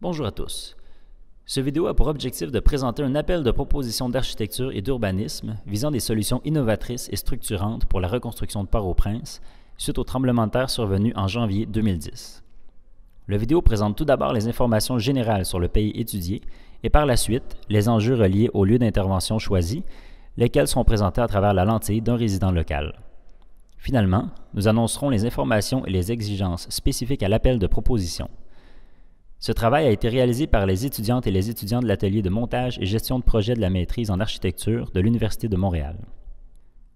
Bonjour à tous. Cette vidéo a pour objectif de présenter un appel de propositions d'architecture et d'urbanisme visant des solutions innovatrices et structurantes pour la reconstruction de Port-au-Prince suite au tremblement de terre survenu en janvier 2010. La vidéo présente tout d'abord les informations générales sur le pays étudié et par la suite les enjeux reliés au lieu d'intervention choisi, lesquels seront présentés à travers la lentille d'un résident local. Finalement, nous annoncerons les informations et les exigences spécifiques à l'appel de proposition. Ce travail a été réalisé par les étudiantes et les étudiants de l'atelier de montage et gestion de projet de la maîtrise en architecture de l'Université de Montréal.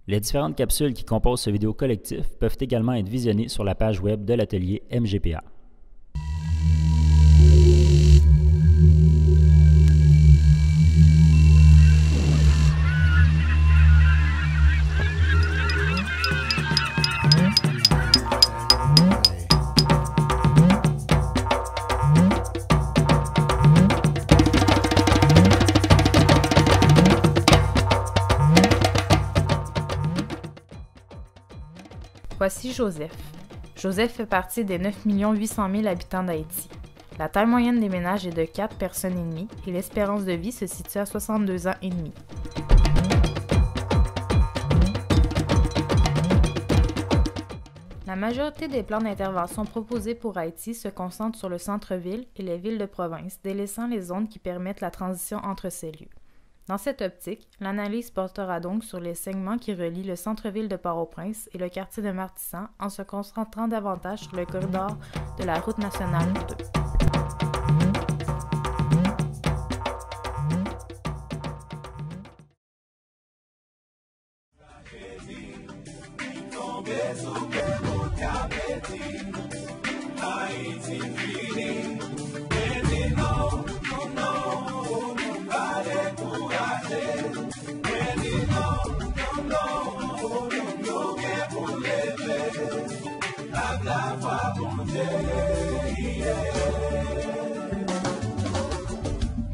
Les différentes capsules qui composent ce vidéo collectif peuvent également être visionnées sur la page web de l'atelier MGPA. Voici Joseph. Joseph fait partie des 9 800 000 habitants d'Haïti. La taille moyenne des ménages est de 4 personnes et demie et l'espérance de vie se situe à 62 ans et demi. La majorité des plans d'intervention proposés pour Haïti se concentrent sur le centre-ville et les villes de province, délaissant les zones qui permettent la transition entre ces lieux. Dans cette optique, l'analyse portera donc sur les segments qui relient le centre-ville de Port-au-Prince et le quartier de Martissan en se concentrant davantage sur le corridor de la route nationale 2.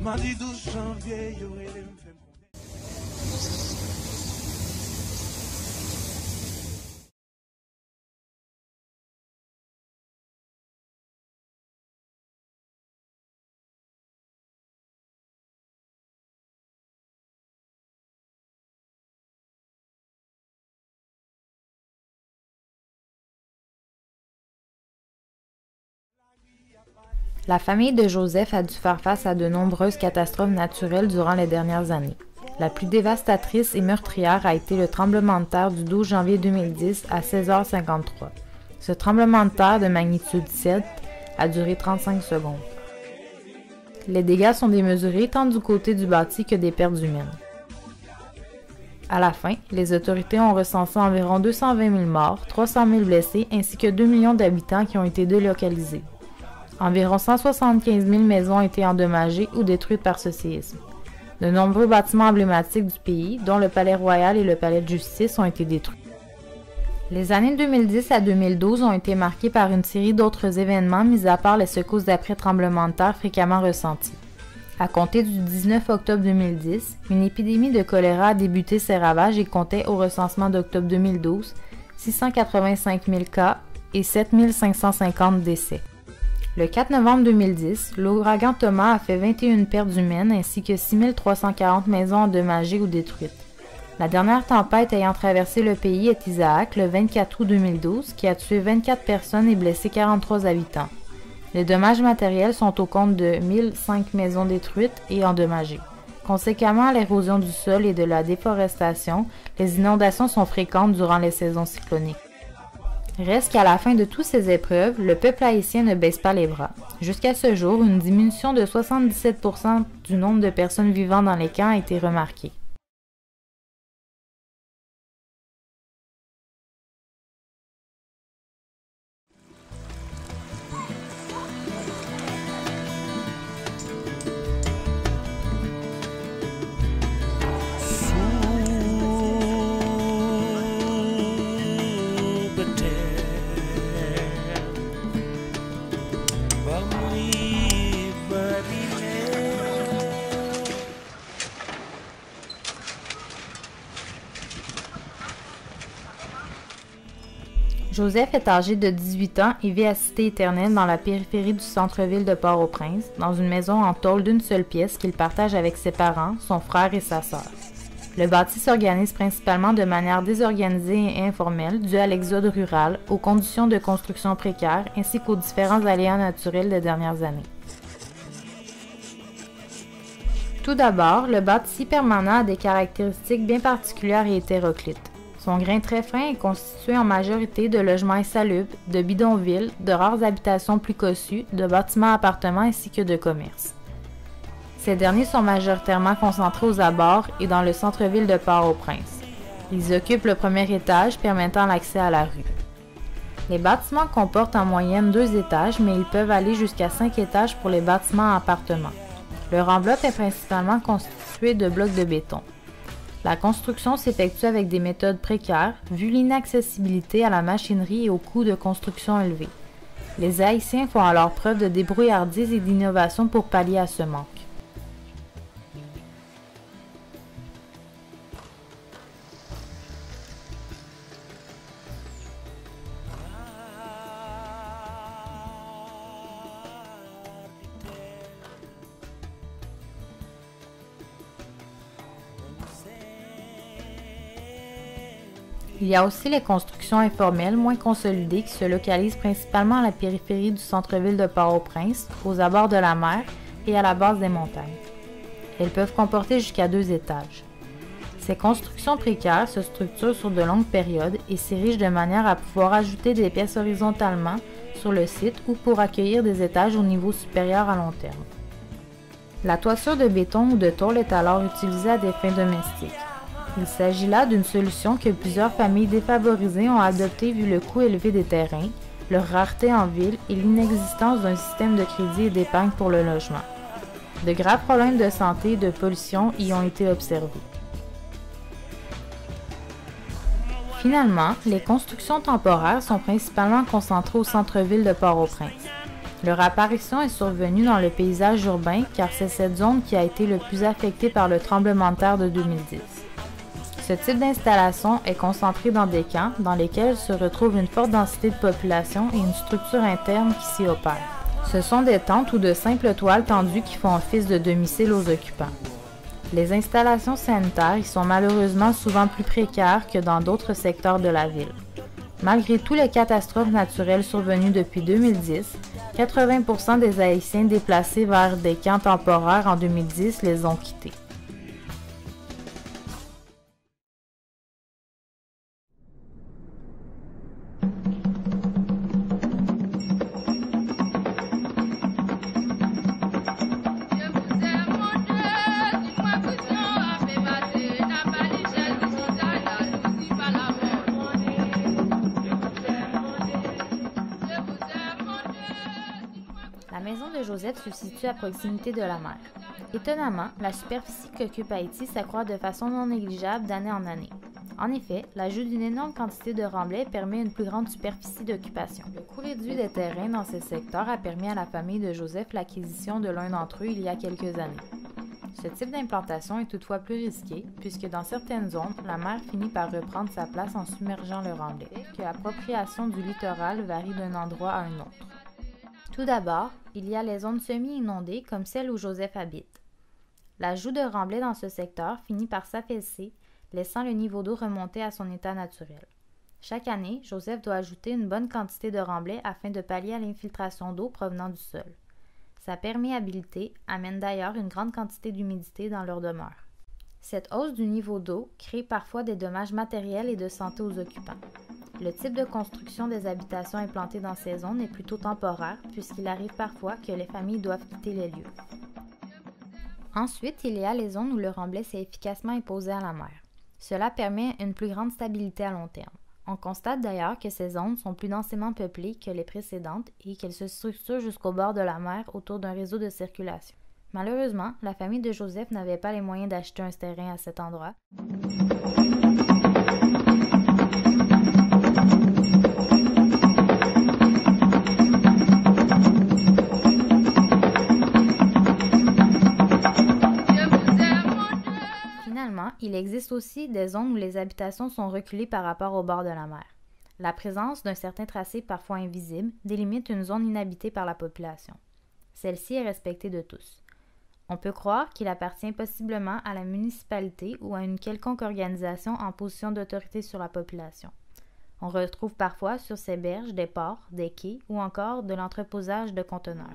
Mardi 12 janvier, yo ele me fait La famille de Joseph a dû faire face à de nombreuses catastrophes naturelles durant les dernières années. La plus dévastatrice et meurtrière a été le tremblement de terre du 12 janvier 2010 à 16h53. Ce tremblement de terre de magnitude 7 a duré 35 secondes. Les dégâts sont démesurés tant du côté du bâti que des pertes humaines. À la fin, les autorités ont recensé environ 220 000 morts, 300 000 blessés ainsi que 2 millions d'habitants qui ont été délocalisés. Environ 175 000 maisons ont été endommagées ou détruites par ce séisme. De nombreux bâtiments emblématiques du pays, dont le Palais Royal et le Palais de Justice, ont été détruits. Les années 2010 à 2012 ont été marquées par une série d'autres événements, mis à part les secousses d'après-tremblement de terre fréquemment ressenties. À compter du 19 octobre 2010, une épidémie de choléra a débuté ses ravages et comptait au recensement d'octobre 2012 685 000 cas et 7 550 décès. Le 4 novembre 2010, l'ouragan Thomas a fait 21 pertes humaines ainsi que 6 340 maisons endommagées ou détruites. La dernière tempête ayant traversé le pays est Isaac le 24 août 2012 qui a tué 24 personnes et blessé 43 habitants. Les dommages matériels sont au compte de 1005 maisons détruites et endommagées. Conséquemment à l'érosion du sol et de la déforestation, les inondations sont fréquentes durant les saisons cycloniques. Reste qu'à la fin de toutes ces épreuves, le peuple haïtien ne baisse pas les bras. Jusqu'à ce jour, une diminution de 77% du nombre de personnes vivant dans les camps a été remarquée. Joseph est âgé de 18 ans et vit à Cité-Éternelle dans la périphérie du centre-ville de Port-au-Prince, dans une maison en tôle d'une seule pièce qu'il partage avec ses parents, son frère et sa sœur. Le bâti s'organise principalement de manière désorganisée et informelle due à l'exode rural, aux conditions de construction précaires ainsi qu'aux différents aléas naturels des dernières années. Tout d'abord, le bâti permanent a des caractéristiques bien particulières et hétéroclites. Son grain très fin est constitué en majorité de logements insalubres, de bidonvilles, de rares habitations plus cossues, de bâtiments-appartements ainsi que de commerces. Ces derniers sont majoritairement concentrés aux abords et dans le centre-ville de Port-au-Prince. Ils occupent le premier étage permettant l'accès à la rue. Les bâtiments comportent en moyenne 2 étages, mais ils peuvent aller jusqu'à 5 étages pour les bâtiments à appartements. Leur enveloppe est principalement constituée de blocs de béton. La construction s'effectue avec des méthodes précaires, vu l'inaccessibilité à la machinerie et aux coûts de construction élevés. Les Haïtiens font alors preuve de débrouillardise et d'innovation pour pallier à ce manque. Il y a aussi les constructions informelles moins consolidées qui se localisent principalement à la périphérie du centre-ville de Port-au-Prince, aux abords de la mer et à la base des montagnes. Elles peuvent comporter jusqu'à 2 étages. Ces constructions précaires se structurent sur de longues périodes et s'érigent de manière à pouvoir ajouter des pièces horizontalement sur le site ou pour accueillir des étages au niveau supérieur à long terme. La toiture de béton ou de tôle est alors utilisée à des fins domestiques. Il s'agit là d'une solution que plusieurs familles défavorisées ont adoptée vu le coût élevé des terrains, leur rareté en ville et l'inexistence d'un système de crédit et d'épargne pour le logement. De graves problèmes de santé et de pollution y ont été observés. Finalement, les constructions temporaires sont principalement concentrées au centre-ville de Port-au-Prince. Leur apparition est survenue dans le paysage urbain car c'est cette zone qui a été le plus affectée par le tremblement de terre de 2010. Ce type d'installation est concentré dans des camps dans lesquels se retrouve une forte densité de population et une structure interne qui s'y opère. Ce sont des tentes ou de simples toiles tendues qui font office de domicile aux occupants. Les installations sanitaires y sont malheureusement souvent plus précaires que dans d'autres secteurs de la ville. Malgré toutes les catastrophes naturelles survenues depuis 2010, 80% des Haïtiens déplacés vers des camps temporaires en 2010 les ont quittés. La maison de Joseph se situe à proximité de la mer. Étonnamment, la superficie qu'occupe Haïti s'accroît de façon non négligeable d'année en année. En effet, l'ajout d'une énorme quantité de remblais permet une plus grande superficie d'occupation. Le coût réduit des terrains dans ces secteurs a permis à la famille de Joseph l'acquisition de l'un d'entre eux il y a quelques années. Ce type d'implantation est toutefois plus risqué, puisque dans certaines zones, la mer finit par reprendre sa place en submergeant le remblai, que l'appropriation du littoral varie d'un endroit à un autre. Tout d'abord, il y a les zones semi-inondées comme celle où Joseph habite. L'ajout de remblais dans ce secteur finit par s'affaisser, laissant le niveau d'eau remonter à son état naturel. Chaque année, Joseph doit ajouter une bonne quantité de remblais afin de pallier à l'infiltration d'eau provenant du sol. Sa perméabilité amène d'ailleurs une grande quantité d'humidité dans leur demeure. Cette hausse du niveau d'eau crée parfois des dommages matériels et de santé aux occupants. Le type de construction des habitations implantées dans ces zones est plutôt temporaire puisqu'il arrive parfois que les familles doivent quitter les lieux. Ensuite, il y a les zones où le remblai s'est efficacement imposé à la mer. Cela permet une plus grande stabilité à long terme. On constate d'ailleurs que ces zones sont plus densément peuplées que les précédentes et qu'elles se structurent jusqu'au bord de la mer autour d'un réseau de circulation. Malheureusement, la famille de Joseph n'avait pas les moyens d'acheter un terrain à cet endroit. Finalement, il existe aussi des zones où les habitations sont reculées par rapport au bord de la mer. La présence d'un certain tracé parfois invisible délimite une zone inhabitée par la population. Celle-ci est respectée de tous. On peut croire qu'il appartient possiblement à la municipalité ou à une quelconque organisation en position d'autorité sur la population. On retrouve parfois sur ces berges des ports, des quais ou encore de l'entreposage de conteneurs.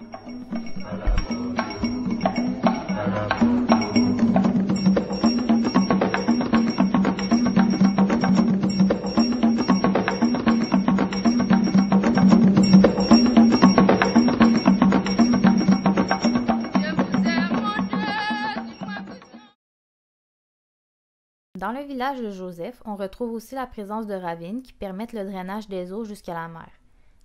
Dans le village de Joseph, on retrouve aussi la présence de ravines qui permettent le drainage des eaux jusqu'à la mer.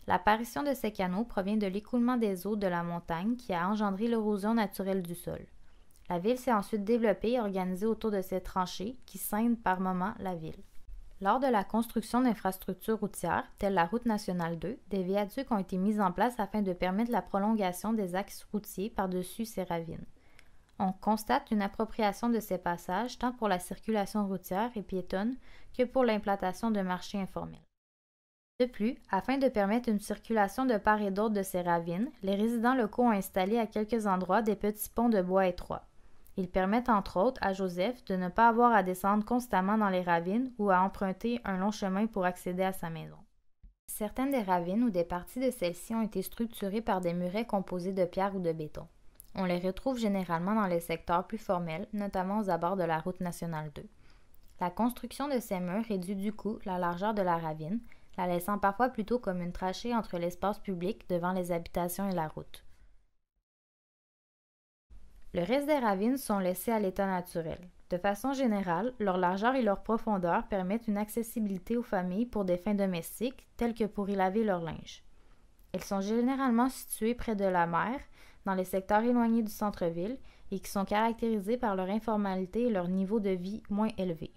L'apparition de ces canaux provient de l'écoulement des eaux de la montagne qui a engendré l'érosion naturelle du sol. La ville s'est ensuite développée et organisée autour de ces tranchées qui scindent par moments la ville. Lors de la construction d'infrastructures routières, telles la route nationale 2, des viaducs ont été mis en place afin de permettre la prolongation des axes routiers par-dessus ces ravines. On constate une appropriation de ces passages tant pour la circulation routière et piétonne que pour l'implantation de marchés informels. De plus, afin de permettre une circulation de part et d'autre de ces ravines, les résidents locaux ont installé à quelques endroits des petits ponts de bois étroits. Ils permettent entre autres à Joseph de ne pas avoir à descendre constamment dans les ravines ou à emprunter un long chemin pour accéder à sa maison. Certaines des ravines ou des parties de celles-ci ont été structurées par des murets composés de pierre ou de béton. On les retrouve généralement dans les secteurs plus formels, notamment aux abords de la route nationale 2. La construction de ces murs réduit du coup la largeur de la ravine, la laissant parfois plutôt comme une trachée entre l'espace public devant les habitations et la route. Le reste des ravines sont laissées à l'état naturel. De façon générale, leur largeur et leur profondeur permettent une accessibilité aux familles pour des fins domestiques, telles que pour y laver leur linge. Elles sont généralement situées près de la mer, dans les secteurs éloignés du centre-ville et qui sont caractérisés par leur informalité et leur niveau de vie moins élevé.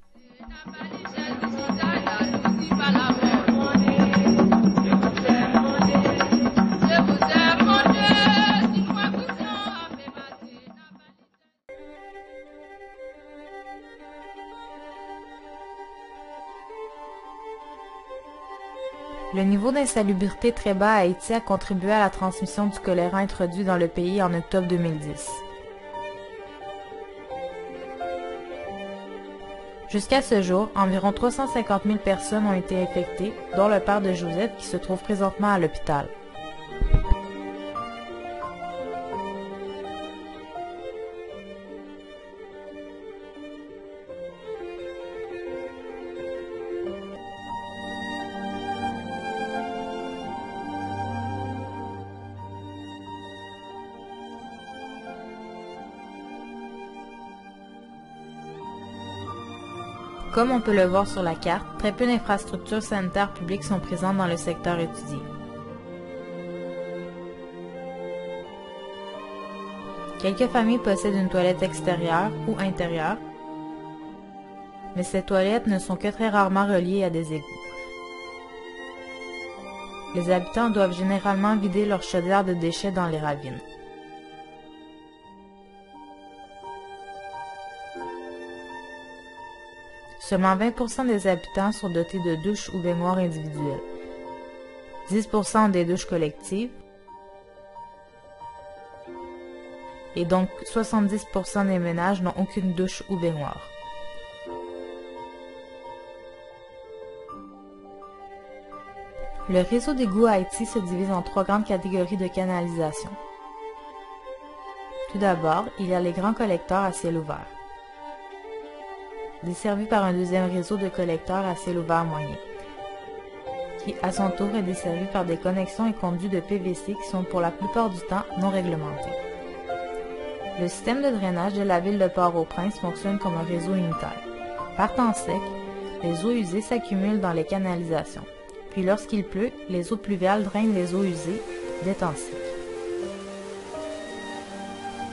Le niveau d'insalubrité très bas à Haïti a contribué à la transmission du choléra introduit dans le pays en octobre 2010. Jusqu'à ce jour, environ 350 000 personnes ont été infectées, dont le père de Joseph qui se trouve présentement à l'hôpital. Comme on peut le voir sur la carte, très peu d'infrastructures sanitaires publiques sont présentes dans le secteur étudié. Quelques familles possèdent une toilette extérieure ou intérieure, mais ces toilettes ne sont que très rarement reliées à des égouts. Les habitants doivent généralement vider leur chaudière de déchets dans les ravines. Seulement 20% des habitants sont dotés de douches ou baignoires individuelles. 10% ont des douches collectives. Et donc 70% des ménages n'ont aucune douche ou baignoire. Le réseau d'égouts à Haïti se divise en 3 grandes catégories de canalisation. Tout d'abord, il y a les grands collecteurs à ciel ouvert, desservis par un deuxième réseau de collecteurs à ciel ouvert moyen, qui à son tour est desservi par des connexions et conduits de PVC qui sont pour la plupart du temps non réglementés. Le système de drainage de la ville de Port-au-Prince fonctionne comme un réseau unitaire. Par temps sec, les eaux usées s'accumulent dans les canalisations, puis lorsqu'il pleut, les eaux pluviales drainent les eaux usées des temps secs.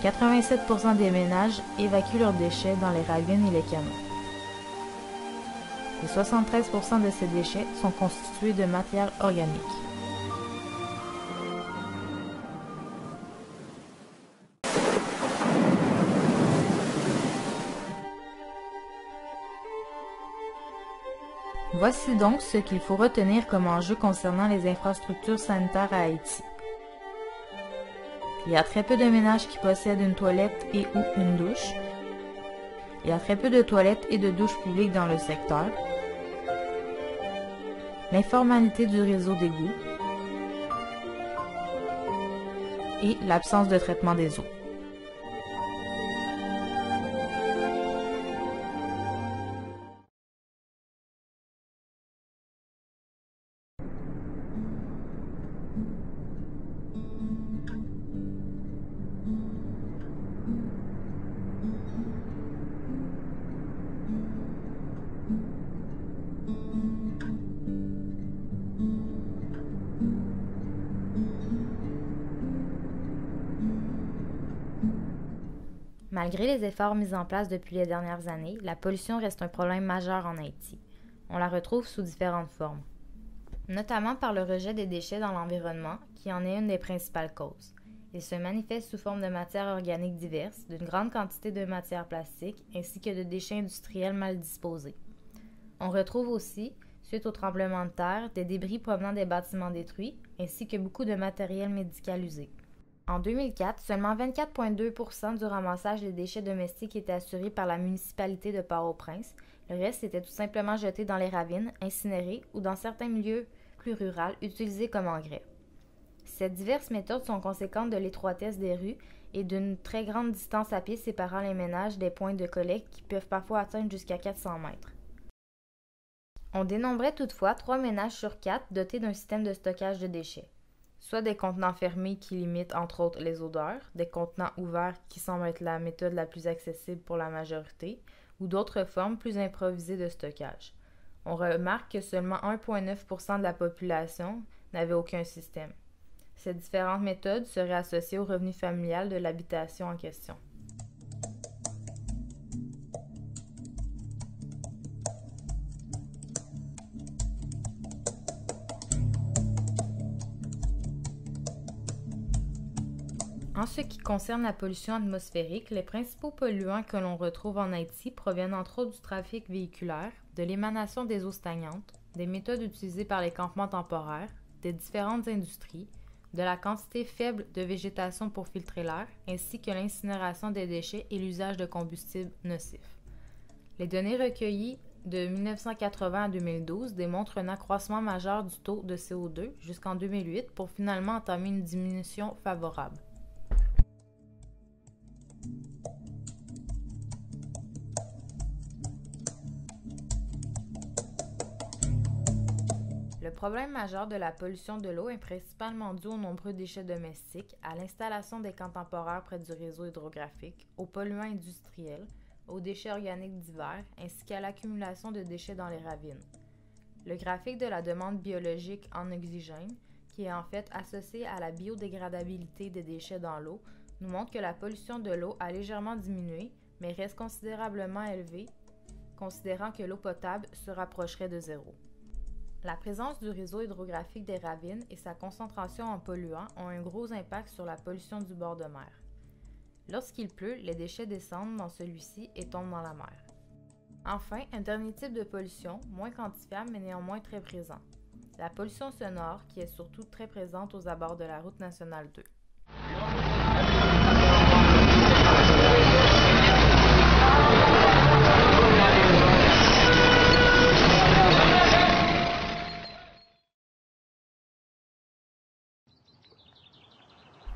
87% des ménages évacuent leurs déchets dans les ravines et les canaux. Et 73% de ces déchets sont constitués de matière organique. Voici donc ce qu'il faut retenir comme enjeu concernant les infrastructures sanitaires à Haïti. Il y a très peu de ménages qui possèdent une toilette et ou une douche. Il y a très peu de toilettes et de douches publiques dans le secteur. L'informalité du réseau d'égouts et l'absence de traitement des eaux. Malgré les efforts mis en place depuis les dernières années, la pollution reste un problème majeur en Haïti. On la retrouve sous différentes formes, notamment par le rejet des déchets dans l'environnement, qui en est une des principales causes. Il se manifeste sous forme de matières organiques diverses, d'une grande quantité de matières plastiques, ainsi que de déchets industriels mal disposés. On retrouve aussi, suite au tremblement de terre, des débris provenant des bâtiments détruits, ainsi que beaucoup de matériel médical usé. En 2004, seulement 24,2% du ramassage des déchets domestiques était assuré par la municipalité de Port-au-Prince. Le reste était tout simplement jeté dans les ravines, incinéré ou dans certains milieux plus ruraux utilisés comme engrais. Ces diverses méthodes sont conséquentes de l'étroitesse des rues et d'une très grande distance à pied séparant les ménages des points de collecte qui peuvent parfois atteindre jusqu'à 400 mètres. On dénombrait toutefois 3 ménages sur 4 dotés d'un système de stockage de déchets. Soit des contenants fermés qui limitent entre autres les odeurs, des contenants ouverts qui semblent être la méthode la plus accessible pour la majorité, ou d'autres formes plus improvisées de stockage. On remarque que seulement 1,9% de la population n'avait aucun système. Ces différentes méthodes seraient associées au revenu familial de l'habitation en question. En ce qui concerne la pollution atmosphérique, les principaux polluants que l'on retrouve en Haïti proviennent entre autres du trafic véhiculaire, de l'émanation des eaux stagnantes, des méthodes utilisées par les campements temporaires, des différentes industries, de la quantité faible de végétation pour filtrer l'air, ainsi que l'incinération des déchets et l'usage de combustibles nocifs. Les données recueillies de 1980 à 2012 démontrent un accroissement majeur du taux de CO2 jusqu'en 2008 pour finalement entamer une diminution favorable. Le problème majeur de la pollution de l'eau est principalement dû aux nombreux déchets domestiques, à l'installation des camps temporaires près du réseau hydrographique, aux polluants industriels, aux déchets organiques divers, ainsi qu'à l'accumulation de déchets dans les ravines. Le graphique de la demande biologique en oxygène, qui est en fait associé à la biodégradabilité des déchets dans l'eau, nous montre que la pollution de l'eau a légèrement diminué, mais reste considérablement élevée, considérant que l'eau potable se rapprocherait de zéro. La présence du réseau hydrographique des ravines et sa concentration en polluants ont un gros impact sur la pollution du bord de mer. Lorsqu'il pleut, les déchets descendent dans celui-ci et tombent dans la mer. Enfin, un dernier type de pollution, moins quantifiable mais néanmoins très présent. La pollution sonore, qui est surtout très présente aux abords de la route nationale 2.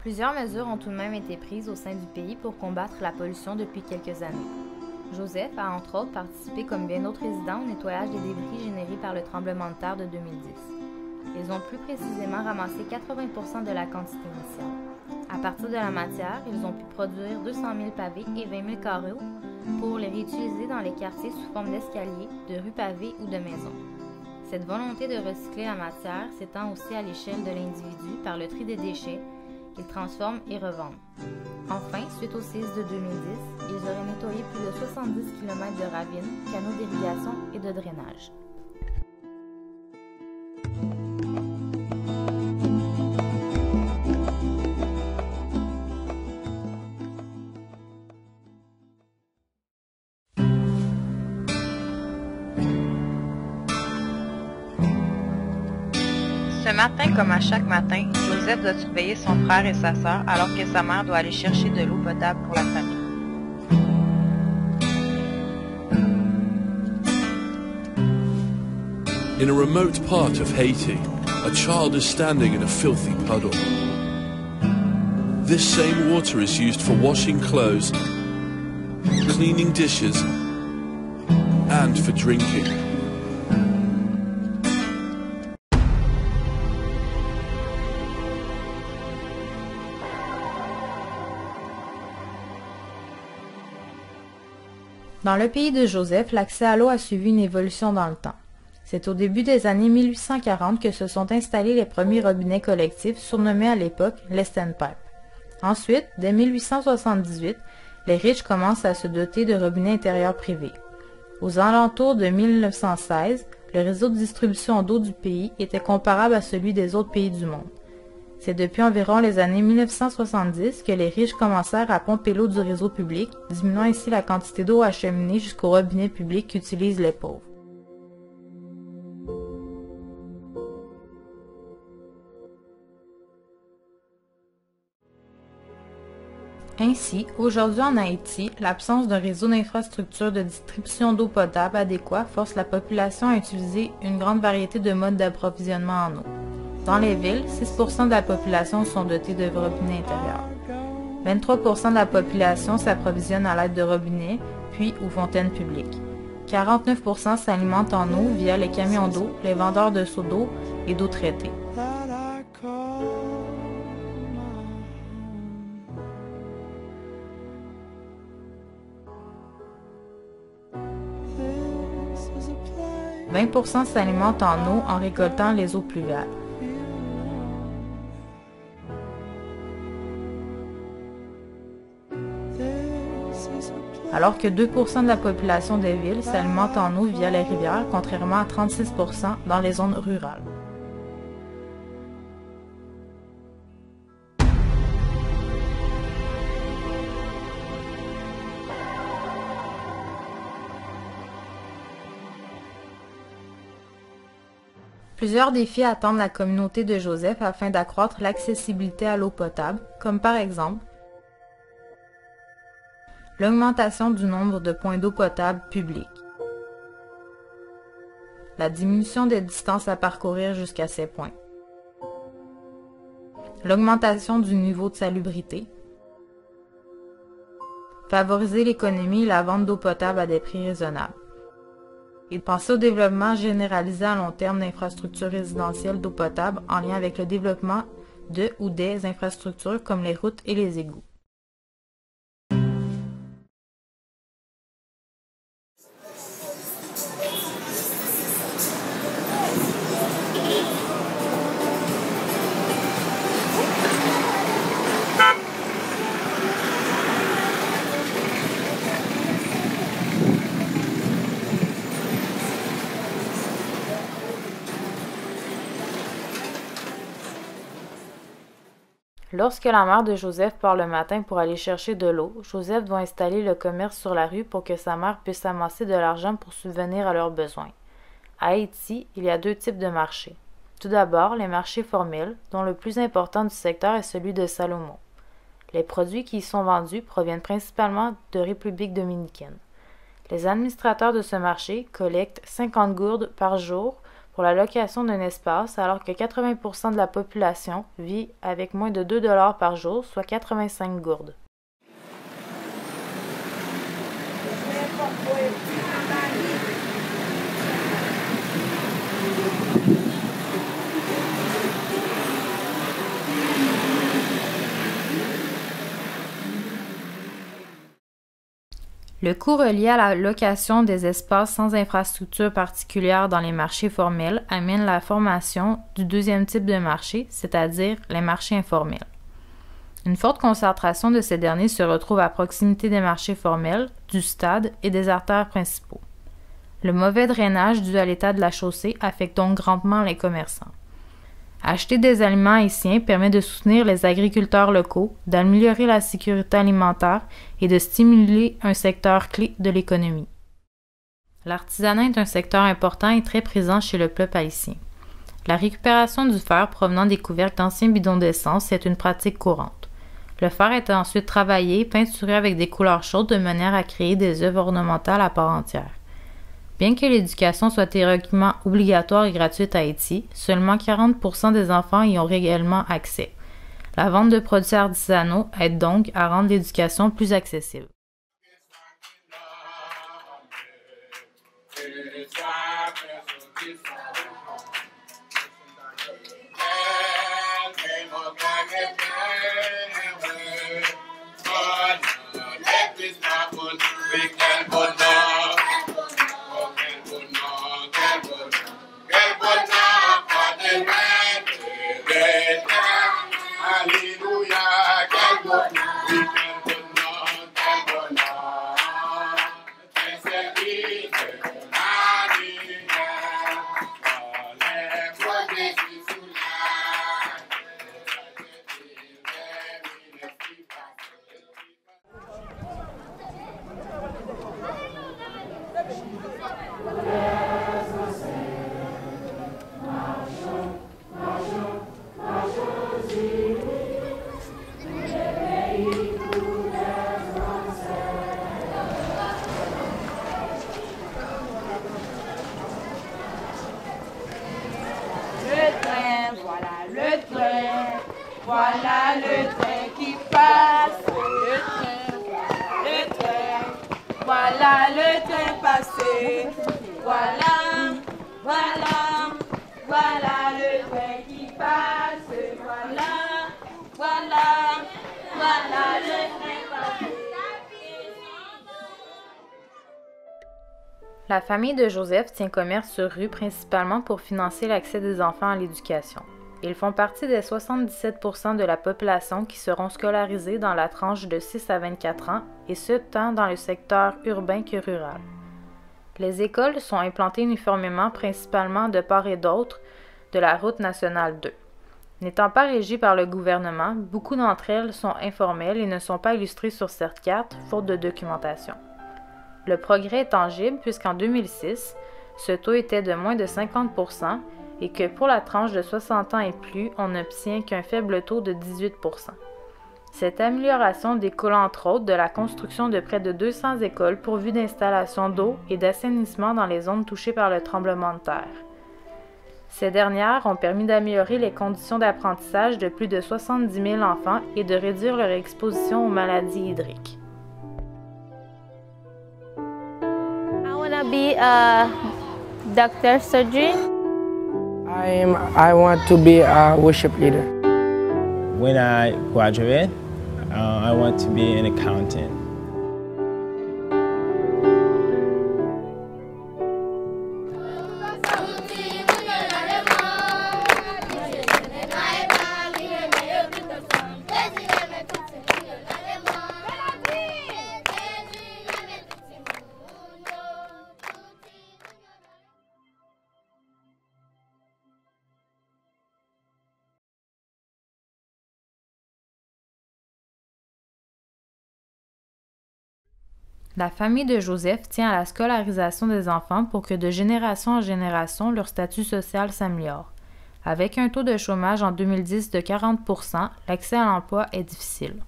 Plusieurs mesures ont tout de même été prises au sein du pays pour combattre la pollution depuis quelques années. Joseph a entre autres participé comme bien d'autres résidents au nettoyage des débris générés par le tremblement de terre de 2010. Ils ont plus précisément ramassé 80% de la quantité initiale. À partir de la matière, ils ont pu produire 200 000 pavés et 20 000 carreaux pour les réutiliser dans les quartiers sous forme d'escaliers, de rues pavées ou de maisons. Cette volonté de recycler la matière s'étend aussi à l'échelle de l'individu par le tri des déchets qu'ils transforment et revendent. Enfin, suite au séisme de 2010, ils auraient nettoyé plus de 70 km de ravines, canaux d'irrigation et de drainage. Ce matin, comme à chaque matin, Joseph doit surveiller son frère et sa sœur alors que sa mère doit aller chercher de l'eau potable pour la famille. In a remote part of Haiti, a child is standing in a filthy puddle. This same water is used for washing clothes, cleaning dishes, and for drinking. Dans le pays de Joseph, l'accès à l'eau a suivi une évolution dans le temps. C'est au début des années 1840 que se sont installés les premiers robinets collectifs surnommés à l'époque les Standpipe. Ensuite, dès 1878, les riches commencent à se doter de robinets intérieurs privés. Aux alentours de 1916, le réseau de distribution d'eau du pays était comparable à celui des autres pays du monde. C'est depuis environ les années 1970 que les riches commencèrent à pomper l'eau du réseau public, diminuant ainsi la quantité d'eau acheminée jusqu'au robinet public qu'utilisent les pauvres. Ainsi, aujourd'hui en Haïti, l'absence d'un réseau d'infrastructures de distribution d'eau potable adéquat force la population à utiliser une grande variété de modes d'approvisionnement en eau. Dans les villes, 6% de la population sont dotés de robinets intérieurs. 23% de la population s'approvisionne à l'aide de robinets, puits ou fontaines publiques. 49% s'alimentent en eau via les camions d'eau, les vendeurs de seaux d'eau et d'eau traitée. « 20% s'alimentent en eau en récoltant les eaux pluviales. Alors que 2% de la population des villes s'alimente en eau via les rivières, contrairement à 36% dans les zones rurales. Plusieurs défis attendent la communauté de Joseph afin d'accroître l'accessibilité à l'eau potable, comme par exemple l'augmentation du nombre de points d'eau potable publics, la diminution des distances à parcourir jusqu'à ces points, l'augmentation du niveau de salubrité, favoriser l'économie et la vente d'eau potable à des prix raisonnables, et penser au développement généralisé à long terme d'infrastructures résidentielles d'eau potable en lien avec le développement de ou des infrastructures comme les routes et les égouts. Lorsque la mère de Joseph part le matin pour aller chercher de l'eau, Joseph doit installer le commerce sur la rue pour que sa mère puisse amasser de l'argent pour subvenir à leurs besoins. À Haïti, il y a deux types de marchés. Tout d'abord, les marchés formels, dont le plus important du secteur est celui de Salomon. Les produits qui y sont vendus proviennent principalement de République dominicaine. Les administrateurs de ce marché collectent 50 gourdes par jour pour la location d'un espace, alors que 80% de la population vit avec moins de 2 $ par jour, soit 85 gourdes. Le coût relié à la location des espaces sans infrastructure particulière dans les marchés formels amène la formation du deuxième type de marché, c'est-à-dire les marchés informels. Une forte concentration de ces derniers se retrouve à proximité des marchés formels, du stade et des artères principaux. Le mauvais drainage dû à l'état de la chaussée affecte donc grandement les commerçants. Acheter des aliments haïtiens permet de soutenir les agriculteurs locaux, d'améliorer la sécurité alimentaire et de stimuler un secteur clé de l'économie. L'artisanat est un secteur important et très présent chez le peuple haïtien. La récupération du fer provenant des couvercles d'anciens bidons d'essence est une pratique courante. Le fer est ensuite travaillé et peinturé avec des couleurs chaudes de manière à créer des œuvres ornementales à part entière. Bien que l'éducation soit théoriquement obligatoire et gratuite à Haïti, seulement 40% des enfants y ont réellement accès. La vente de produits artisanaux aide donc à rendre l'éducation plus accessible. Voilà le train qui passe, le train, voilà le train passé, voilà le train qui passe, voilà le train passé. La famille de Joseph tient commerce sur rue principalement pour financer l'accès des enfants à l'éducation. Ils font partie des 77% de la population qui seront scolarisés dans la tranche de 6 à 24 ans, et ce tant dans le secteur urbain que rural. Les écoles sont implantées uniformément principalement de part et d'autre de la route nationale 2. N'étant pas régies par le gouvernement, beaucoup d'entre elles sont informelles et ne sont pas illustrées sur cette carte, faute de documentation. Le progrès est tangible puisqu'en 2006, ce taux était de moins de 50%, et que pour la tranche de 60 ans et plus, on n'obtient qu'un faible taux de 18%. Cette amélioration découle entre autres de la construction de près de 200 écoles pourvues d'installations d'eau et d'assainissement dans les zones touchées par le tremblement de terre. Ces dernières ont permis d'améliorer les conditions d'apprentissage de plus de 70 000 enfants et de réduire leur exposition aux maladies hydriques. I want to be a doctor surgery. I want to be a worship leader. When I graduate, I want to be an accountant. La famille de Joseph tient à la scolarisation des enfants pour que de génération en génération, leur statut social s'améliore. Avec un taux de chômage en 2010 de 40%, l'accès à l'emploi est difficile.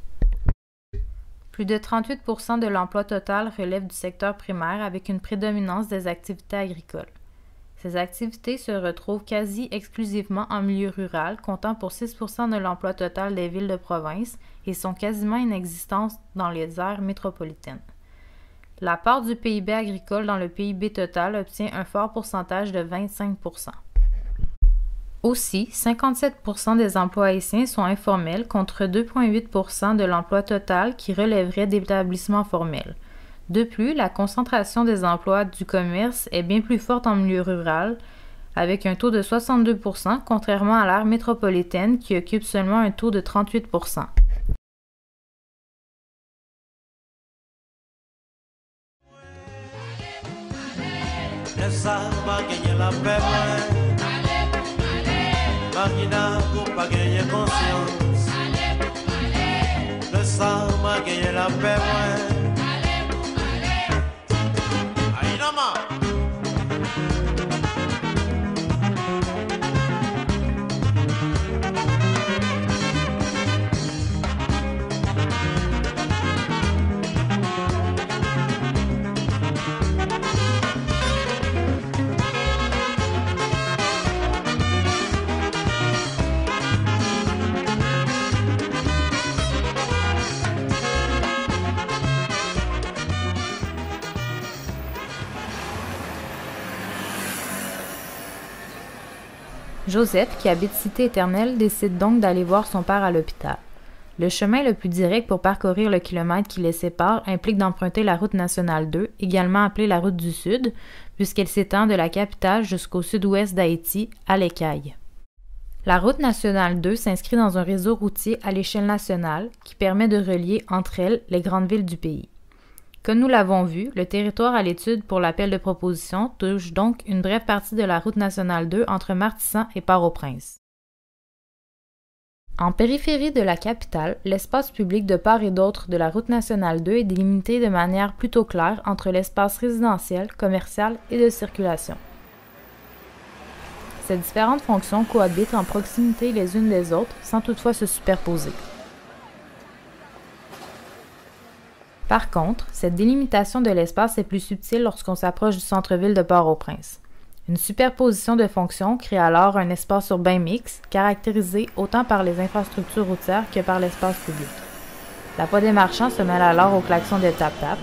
Plus de 38% de l'emploi total relève du secteur primaire avec une prédominance des activités agricoles. Ces activités se retrouvent quasi exclusivement en milieu rural, comptant pour 6% de l'emploi total des villes de province et sont quasiment inexistantes dans les aires métropolitaines. La part du PIB agricole dans le PIB total obtient un fort pourcentage de 25%. Aussi, 57% des emplois haïtiens sont informels contre 2,8% de l'emploi total qui relèverait d'établissements formels. De plus, la concentration des emplois du commerce est bien plus forte en milieu rural, avec un taux de 62%, contrairement à l'aire métropolitaine qui occupe seulement un taux de 38%. Marina pour pas gagner conscience. Le sang m'a gagné la paix. Aïe, Joseph, qui habite Cité Éternelle, décide donc d'aller voir son père à l'hôpital. Le chemin le plus direct pour parcourir le kilomètre qui les sépare implique d'emprunter la route nationale 2, également appelée la route du Sud, puisqu'elle s'étend de la capitale jusqu'au sud-ouest d'Haïti, à l'Écaille. La route nationale 2 s'inscrit dans un réseau routier à l'échelle nationale qui permet de relier entre elles les grandes villes du pays. Comme nous l'avons vu, le territoire à l'étude pour l'appel de proposition touche donc une brève partie de la route nationale 2 entre Martissan et Port-au-Prince. En périphérie de la capitale, l'espace public de part et d'autre de la route nationale 2 est délimité de manière plutôt claire entre l'espace résidentiel, commercial et de circulation. Ces différentes fonctions cohabitent en proximité les unes des autres sans toutefois se superposer. Par contre, cette délimitation de l'espace est plus subtile lorsqu'on s'approche du centre-ville de Port-au-Prince. Une superposition de fonctions crée alors un espace urbain mixte, caractérisé autant par les infrastructures routières que par l'espace public. La voix des marchands se mêle alors au klaxon des tap-tap,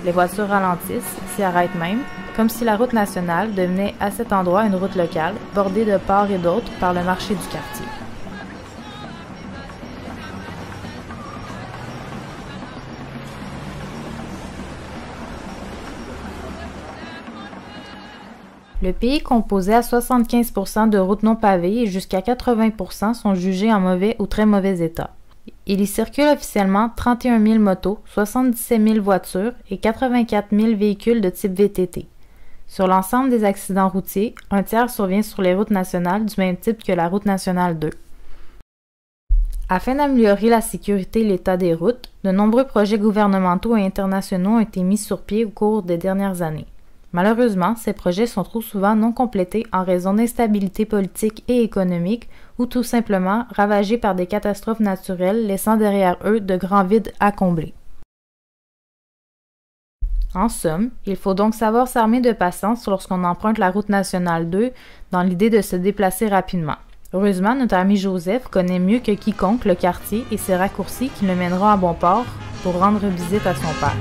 les voitures ralentissent, s'y arrêtent même, comme si la route nationale devenait à cet endroit une route locale, bordée de part et d'autre par le marché du quartier. Le pays est composé à 75% de routes non pavées et jusqu'à 80% sont jugées en mauvais ou très mauvais état. Il y circule officiellement 31 000 motos, 77 000 voitures et 84 000 véhicules de type VTT. Sur l'ensemble des accidents routiers, un tiers survient sur les routes nationales du même type que la route nationale 2. Afin d'améliorer la sécurité et l'état des routes, de nombreux projets gouvernementaux et internationaux ont été mis sur pied au cours des dernières années. Malheureusement, ces projets sont trop souvent non complétés en raison d'instabilité politique et économique ou tout simplement ravagés par des catastrophes naturelles laissant derrière eux de grands vides à combler. En somme, il faut donc savoir s'armer de patience lorsqu'on emprunte la route nationale 2 dans l'idée de se déplacer rapidement. Heureusement, notre ami Joseph connaît mieux que quiconque le quartier et ses raccourcis qui le mèneront à bon port pour rendre visite à son père.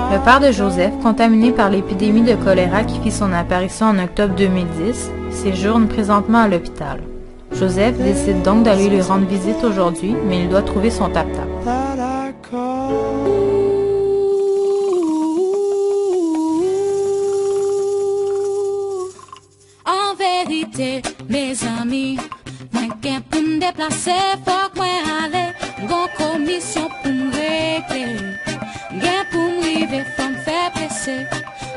Le père de Joseph, contaminé par l'épidémie de choléra qui fit son apparition en octobre 2010, séjourne présentement à l'hôpital. Joseph décide donc d'aller lui rendre visite aujourd'hui, mais il doit trouver son tap-tap. En vérité, mes amis, moi qu'un pour me déplacer, faut que moi aller, gon commission pour me régler. Gain pour m'river, faut me faire presser.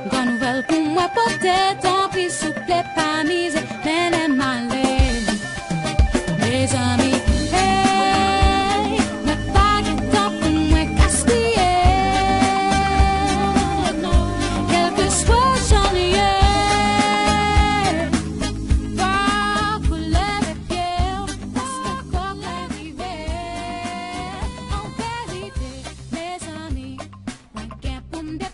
Grande nouvelle pour moi porter, tant pis souple, pas misé, mais malé. Mes amis, hey, mais pas de temps pour moi gaspiller. Quel que soit j'en ai, pas pour lever pied, parce que quoi arriver. En vérité, mes amis.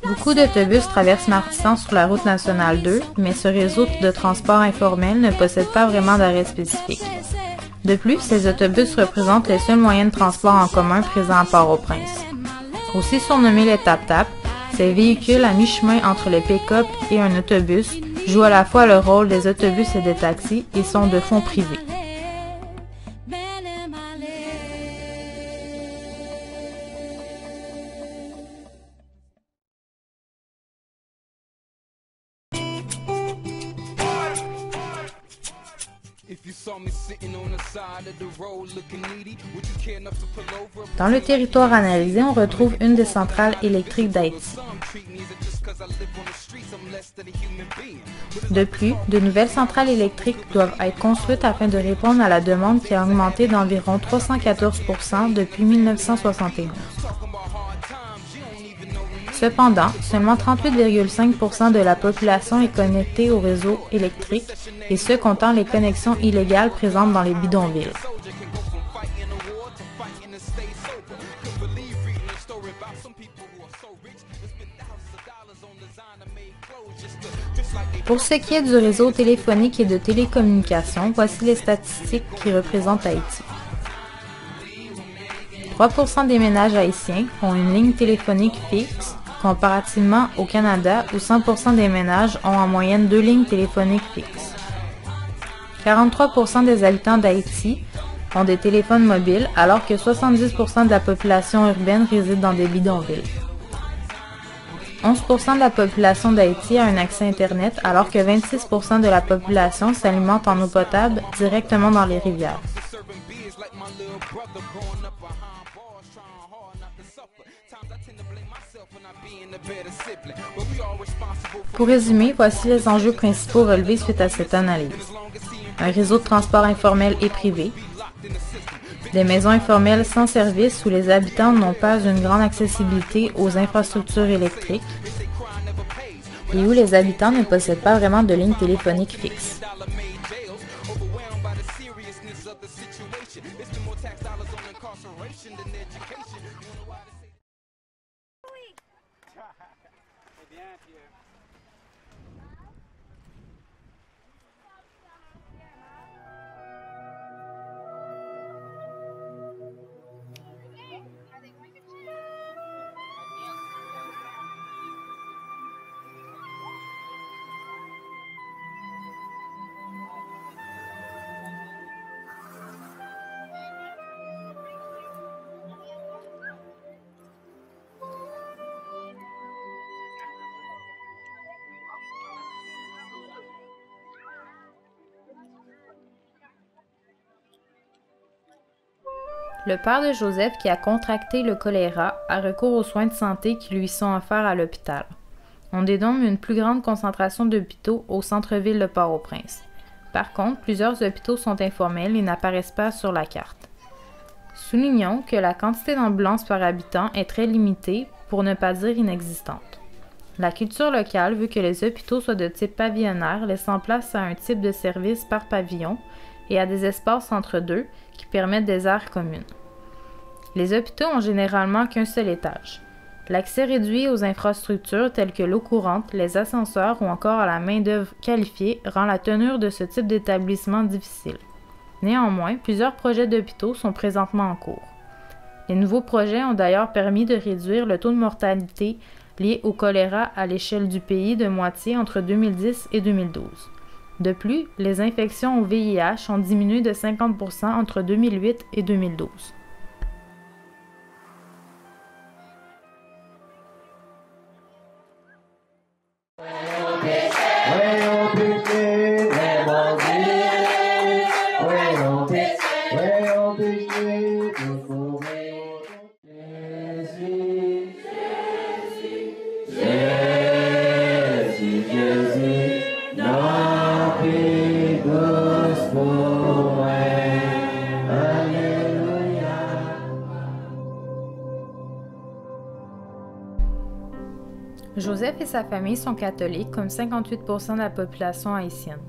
Beaucoup d'autobus traversent Martissan sur la route nationale 2, mais ce réseau de transport informel ne possède pas vraiment d'arrêt spécifique. De plus, ces autobus représentent les seuls moyens de transport en commun présents à Port-au-Prince. Aussi surnommés les tap-tap, ces véhicules à mi-chemin entre le pick-up et un autobus jouent à la fois le rôle des autobus et des taxis et sont de fonds privés. Dans le territoire analysé, on retrouve une des centrales électriques d'Haïti. De plus, de nouvelles centrales électriques doivent être construites afin de répondre à la demande qui a augmenté d'environ 314% depuis 1971. Cependant, seulement 38,5% de la population est connectée au réseau électrique, et ce comptant les connexions illégales présentes dans les bidonvilles. Pour ce qui est du réseau téléphonique et de télécommunications, voici les statistiques qui représentent Haïti. 3% des ménages haïtiens ont une ligne téléphonique fixe, comparativement au Canada où 100% des ménages ont en moyenne 2 lignes téléphoniques fixes. 43% des habitants d'Haïti ont des téléphones mobiles alors que 70% de la population urbaine réside dans des bidonvilles. 11% de la population d'Haïti a un accès Internet alors que 26% de la population s'alimente en eau potable directement dans les rivières. Pour résumer, voici les enjeux principaux relevés suite à cette analyse. Un réseau de transport informel et privé, des maisons informelles sans service où les habitants n'ont pas une grande accessibilité aux infrastructures électriques et où les habitants ne possèdent pas vraiment de ligne téléphonique fixe. Le père de Joseph, qui a contracté le choléra, a recours aux soins de santé qui lui sont offerts à l'hôpital. On dénombre une plus grande concentration d'hôpitaux au centre-ville de Port-au-Prince. Par contre, plusieurs hôpitaux sont informels et n'apparaissent pas sur la carte. Soulignons que la quantité d'ambulances par habitant est très limitée, pour ne pas dire inexistante. La culture locale veut que les hôpitaux soient de type pavillonnaire, laissant place à un type de service par pavillon et à des espaces entre deux qui permettent des aires communes. Les hôpitaux ont généralement qu'un seul étage. L'accès réduit aux infrastructures telles que l'eau courante, les ascenseurs ou encore à la main-d'œuvre qualifiée rend la tenue de ce type d'établissement difficile. Néanmoins, plusieurs projets d'hôpitaux sont présentement en cours. Les nouveaux projets ont d'ailleurs permis de réduire le taux de mortalité lié au choléra à l'échelle du pays de moitié entre 2010 et 2012. De plus, les infections au VIH ont diminué de 50% entre 2008 et 2012. Joseph et sa famille sont catholiques comme 58% de la population haïtienne.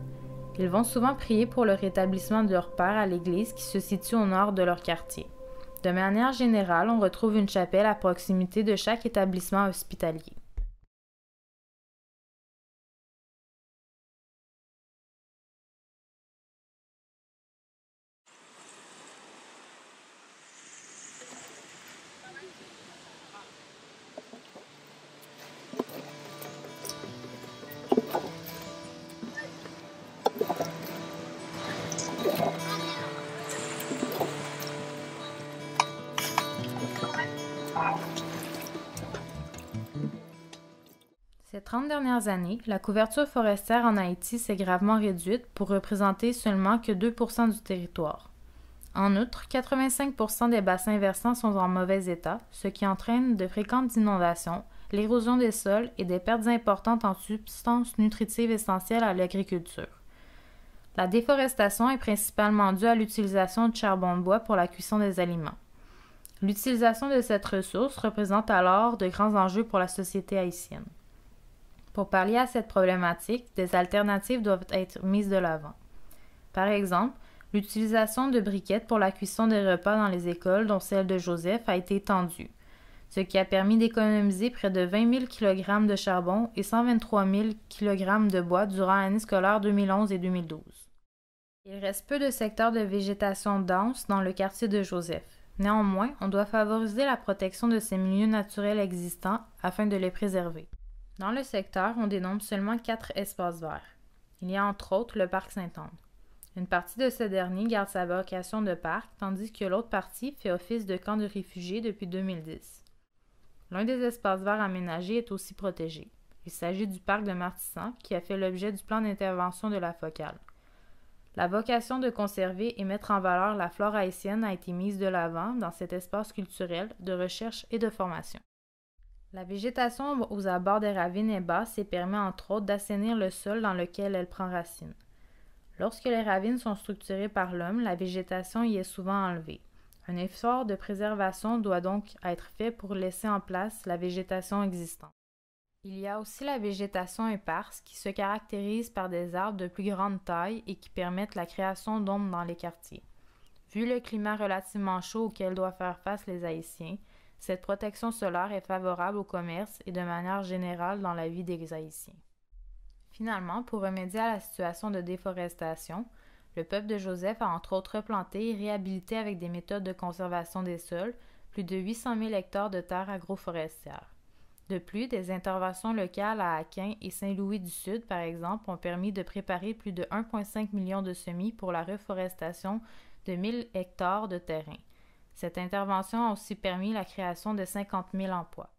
Ils vont souvent prier pour le rétablissement de leur père à l'église qui se situe au nord de leur quartier. De manière générale, on retrouve une chapelle à proximité de chaque établissement hospitalier. Ces 30 dernières années, la couverture forestière en Haïti s'est gravement réduite pour représenter seulement que 2% du territoire. En outre, 85% des bassins versants sont en mauvais état, ce qui entraîne de fréquentes inondations, l'érosion des sols et des pertes importantes en substances nutritives essentielles à l'agriculture. La déforestation est principalement due à l'utilisation de charbon de bois pour la cuisson des aliments. L'utilisation de cette ressource représente alors de grands enjeux pour la société haïtienne. Pour pallier à cette problématique, des alternatives doivent être mises de l'avant. Par exemple, l'utilisation de briquettes pour la cuisson des repas dans les écoles, dont celle de Joseph, a été étendue. ce qui a permis d'économiser près de 20 000 kg de charbon et 123 000 kg de bois durant l'année scolaire 2011 et 2012. Il reste peu de secteurs de végétation dense dans le quartier de Joseph. Néanmoins, on doit favoriser la protection de ces milieux naturels existants afin de les préserver. Dans le secteur, on dénombre seulement 4 espaces verts. Il y a entre autres le parc Sainte-Anne. Une partie de ce dernier garde sa vocation de parc, tandis que l'autre partie fait office de camp de réfugiés depuis 2010. L'un des espaces verts aménagés est aussi protégé. Il s'agit du parc de Martissan, qui a fait l'objet du plan d'intervention de la Focale. La vocation de conserver et mettre en valeur la flore haïtienne a été mise de l'avant dans cet espace culturel de recherche et de formation. La végétation aux abords des ravines est basse et permet entre autres d'assainir le sol dans lequel elle prend racine. Lorsque les ravines sont structurées par l'homme, la végétation y est souvent enlevée. Un effort de préservation doit donc être fait pour laisser en place la végétation existante. Il y a aussi la végétation éparse qui se caractérise par des arbres de plus grande taille et qui permettent la création d'ombre dans les quartiers. Vu le climat relativement chaud auquel doivent faire face les Haïtiens, cette protection solaire est favorable au commerce et de manière générale dans la vie des Haïtiens. Finalement, pour remédier à la situation de déforestation, le peuple de Joseph a entre autres replanté et réhabilité avec des méthodes de conservation des sols plus de 800 000 hectares de terres agroforestières. De plus, des interventions locales à Aquin et Saint-Louis-du-Sud, par exemple, ont permis de préparer plus de 1,5 million de semis pour la reforestation de 1000 hectares de terrain. Cette intervention a aussi permis la création de 50 000 emplois.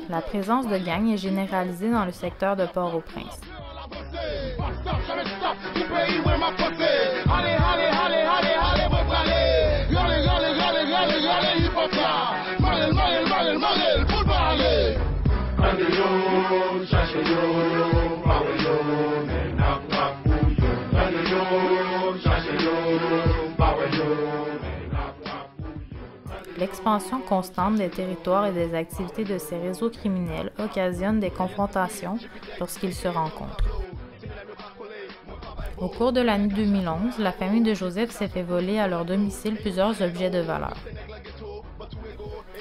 La présence de gangs est généralisée dans le secteur de Port-au-Prince. L'expansion constante des territoires et des activités de ces réseaux criminels occasionne des confrontations lorsqu'ils se rencontrent. Au cours de l'année 2011, la famille de Joseph s'est fait voler à leur domicile plusieurs objets de valeur.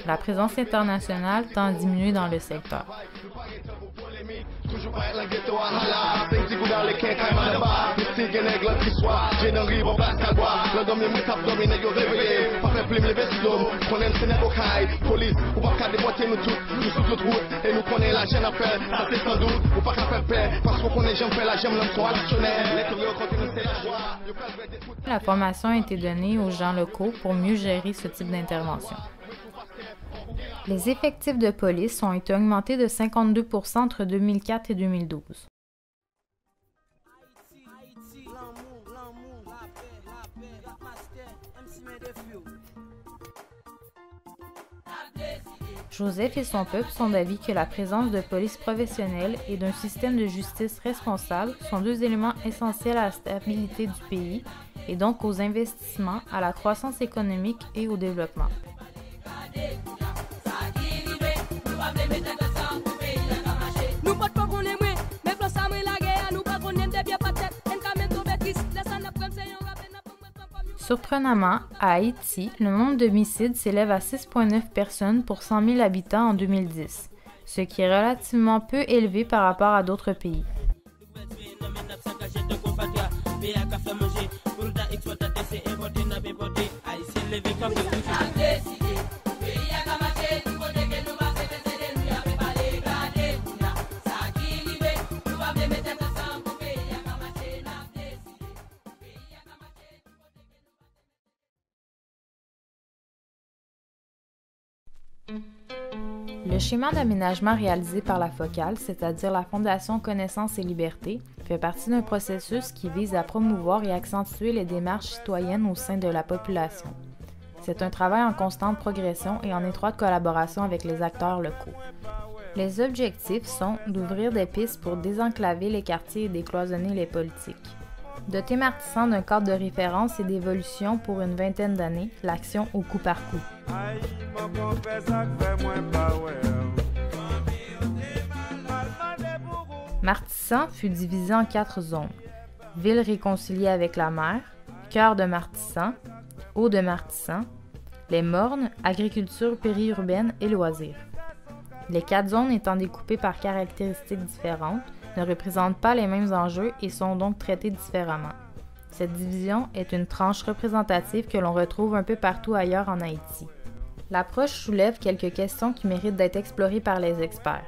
La présence internationale tend à diminuer dans le secteur. La formation a été donnée aux gens locaux pour mieux gérer ce type d'intervention. Les effectifs de police ont été augmentés de 52% entre 2004 et 2012. Joseph et son peuple sont d'avis que la présence de police professionnelle et d'un système de justice responsable sont deux éléments essentiels à la stabilité du pays et donc aux investissements, à la croissance économique et au développement. Surprenamment, à Haïti, le nombre d'homicides s'élève à 6,9 personnes pour 100 000 habitants en 2010, ce qui est relativement peu élevé par rapport à d'autres pays. pays a qu'à faire manger. Pour da exploiter, c'est importer, n'a pas importer. Haïtien levé comme le boucher. Pays a qu'à marcher, tout côté que nous va se faire, nous y a pas les garder. Ça qui libre, nous va bien mettre ensemble pour pays a qu'à marcher, n'a décidé. Pays a qu'à marcher, tout côté que nous va. Le schéma d'aménagement réalisé par la Focale, c'est-à-dire la Fondation Connaissance et Liberté, fait partie d'un processus qui vise à promouvoir et accentuer les démarches citoyennes au sein de la population. C'est un travail en constante progression et en étroite collaboration avec les acteurs locaux. Les objectifs sont d'ouvrir des pistes pour désenclaver les quartiers et décloisonner les politiques. Doter Martissant d'un cadre de référence et d'évolution pour une vingtaine d'années, l'action au coup par coup. Martissant fut divisé en 4 zones. Ville réconciliée avec la mer, cœur de Martissant, eau de Martissant, les mornes, agriculture périurbaine et loisirs. Les 4 zones étant découpées par caractéristiques différentes, ne représentent pas les mêmes enjeux et sont donc traitées différemment. Cette division est une tranche représentative que l'on retrouve un peu partout ailleurs en Haïti. L'approche soulève quelques questions qui méritent d'être explorées par les experts.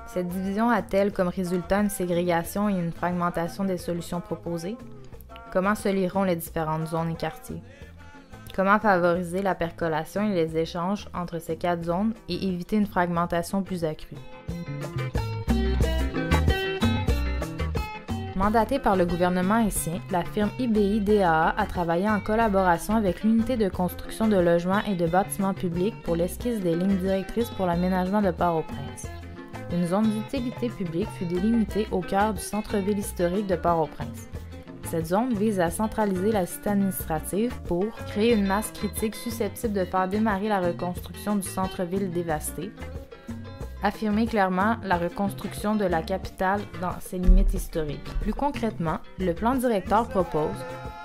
Cette division a-t-elle comme résultat une ségrégation et une fragmentation des solutions proposées? Comment se lieront les différentes zones et quartiers? Comment favoriser la percolation et les échanges entre ces 4 zones et éviter une fragmentation plus accrue? Mandatée par le gouvernement haïtien, la firme IBI-DAA a travaillé en collaboration avec l'unité de construction de logements et de bâtiments publics pour l'esquisse des lignes directrices pour l'aménagement de Port-au-Prince. Une zone d'utilité publique fut délimitée au cœur du centre-ville historique de Port-au-Prince. Cette zone vise à centraliser la cité administrative pour créer une masse critique susceptible de faire démarrer la reconstruction du centre-ville dévasté, affirmer clairement la reconstruction de la capitale dans ses limites historiques. Plus concrètement, le plan directeur propose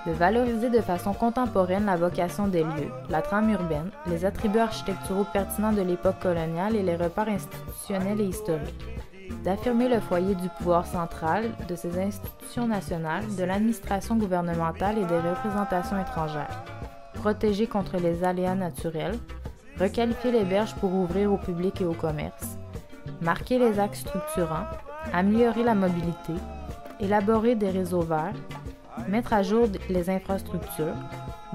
de valoriser de façon contemporaine la vocation des lieux, la trame urbaine, les attributs architecturaux pertinents de l'époque coloniale et les repères institutionnels et historiques, d'affirmer le foyer du pouvoir central, de ses institutions nationales, de l'administration gouvernementale et des représentations étrangères, protéger contre les aléas naturels, requalifier les berges pour ouvrir au public et au commerce, marquer les axes structurants, améliorer la mobilité, élaborer des réseaux verts, mettre à jour les infrastructures,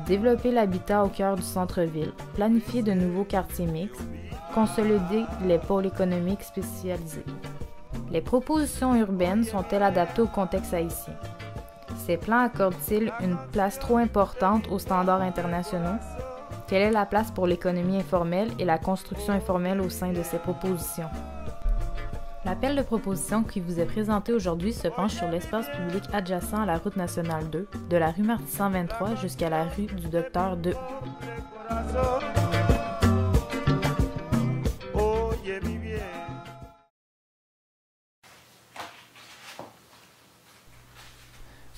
développer l'habitat au cœur du centre-ville, planifier de nouveaux quartiers mixtes, consolider les pôles économiques spécialisés. Les propositions urbaines sont-elles adaptées au contexte haïtien? Ces plans accordent-ils une place trop importante aux standards internationaux? Quelle est la place pour l'économie informelle et la construction informelle au sein de ces propositions? L'appel de proposition qui vous est présenté aujourd'hui se penche sur l'espace public adjacent à la route nationale 2, de la rue Martissant 23 jusqu'à la rue du Docteur 2.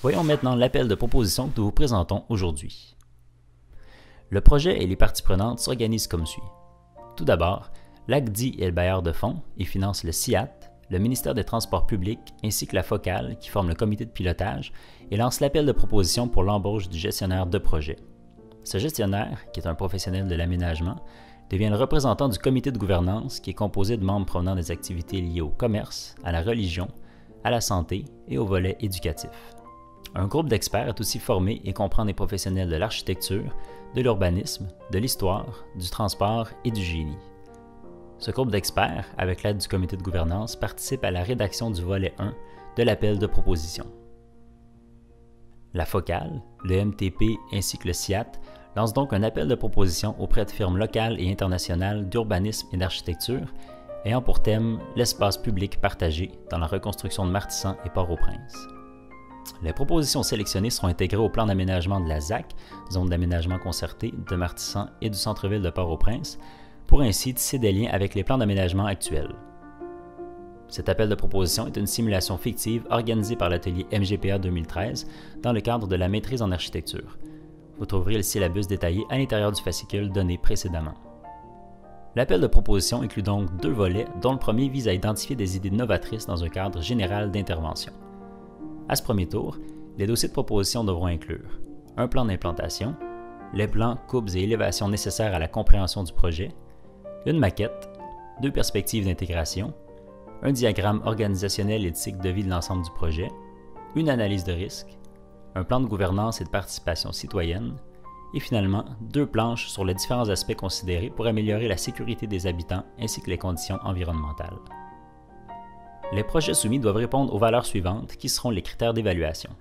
Voyons maintenant l'appel de proposition que nous vous présentons aujourd'hui. Le projet et les parties prenantes s'organisent comme suit. Tout d'abord, l'ACDI est le bailleur de fonds et finance le CIAT, le ministère des Transports publics ainsi que la Focale qui forme le comité de pilotage et lance l'appel de proposition pour l'embauche du gestionnaire de projet. Ce gestionnaire, qui est un professionnel de l'aménagement, devient le représentant du comité de gouvernance qui est composé de membres provenant des activités liées au commerce, à la religion, à la santé et au volet éducatif. Un groupe d'experts est aussi formé et comprend des professionnels de l'architecture, de l'urbanisme, de l'histoire, du transport et du génie. Ce groupe d'experts, avec l'aide du comité de gouvernance, participe à la rédaction du volet 1 de l'appel de proposition. La Focale, le MTP ainsi que le CIAT lancent donc un appel de proposition auprès de firmes locales et internationales d'urbanisme et d'architecture ayant pour thème l'espace public partagé dans la reconstruction de Martissant et Port-au-Prince. Les propositions sélectionnées seront intégrées au plan d'aménagement de la ZAC, zone d'aménagement concertée de Martissant et du centre-ville de Port-au-Prince, pour ainsi tisser des liens avec les plans d'aménagement actuels. Cet appel de proposition est une simulation fictive organisée par l'atelier MGPA 2013 dans le cadre de la maîtrise en architecture. Vous trouverez le syllabus détaillé à l'intérieur du fascicule donné précédemment. L'appel de proposition inclut donc 2 volets, dont le premier vise à identifier des idées novatrices dans un cadre général d'intervention. À ce premier tour, Les dossiers de proposition devront inclure un plan d'implantation, les plans, coupes et élévations nécessaires à la compréhension du projet, une maquette, 2 perspectives d'intégration, un diagramme organisationnel et de cycle de vie de l'ensemble du projet, une analyse de risque, un plan de gouvernance et de participation citoyenne, et finalement 2 planches sur les différents aspects considérés pour améliorer la sécurité des habitants ainsi que les conditions environnementales. Les projets soumis doivent répondre aux valeurs suivantes qui seront les critères d'évaluation.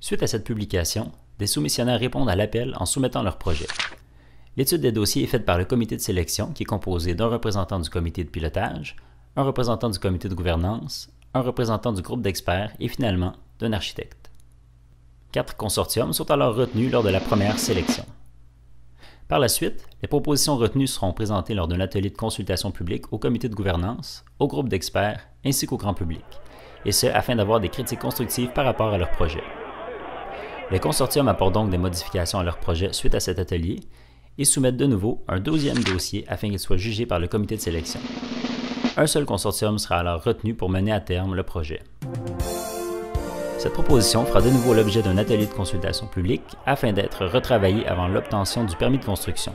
Suite à cette publication, des soumissionnaires répondent à l'appel en soumettant leur projet. L'étude des dossiers est faite par le comité de sélection qui est composé d'un représentant du comité de pilotage, un représentant du comité de gouvernance, un représentant du groupe d'experts et finalement d'un architecte. 4 consortiums sont alors retenus lors de la première sélection. Par la suite, les propositions retenues seront présentées lors d'un atelier de consultation publique au comité de gouvernance, au groupe d'experts ainsi qu'au grand public, et ce afin d'avoir des critiques constructives par rapport à leur projet. Les consortiums apportent donc des modifications à leur projet suite à cet atelier et soumettent de nouveau un 2e dossier afin qu'il soit jugé par le comité de sélection. Un seul consortium sera alors retenu pour mener à terme le projet. Cette proposition fera de nouveau l'objet d'un atelier de consultation publique afin d'être retravaillée avant l'obtention du permis de construction.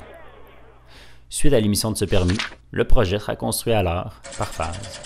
Suite à l'émission de ce permis, le projet sera construit alors par phase.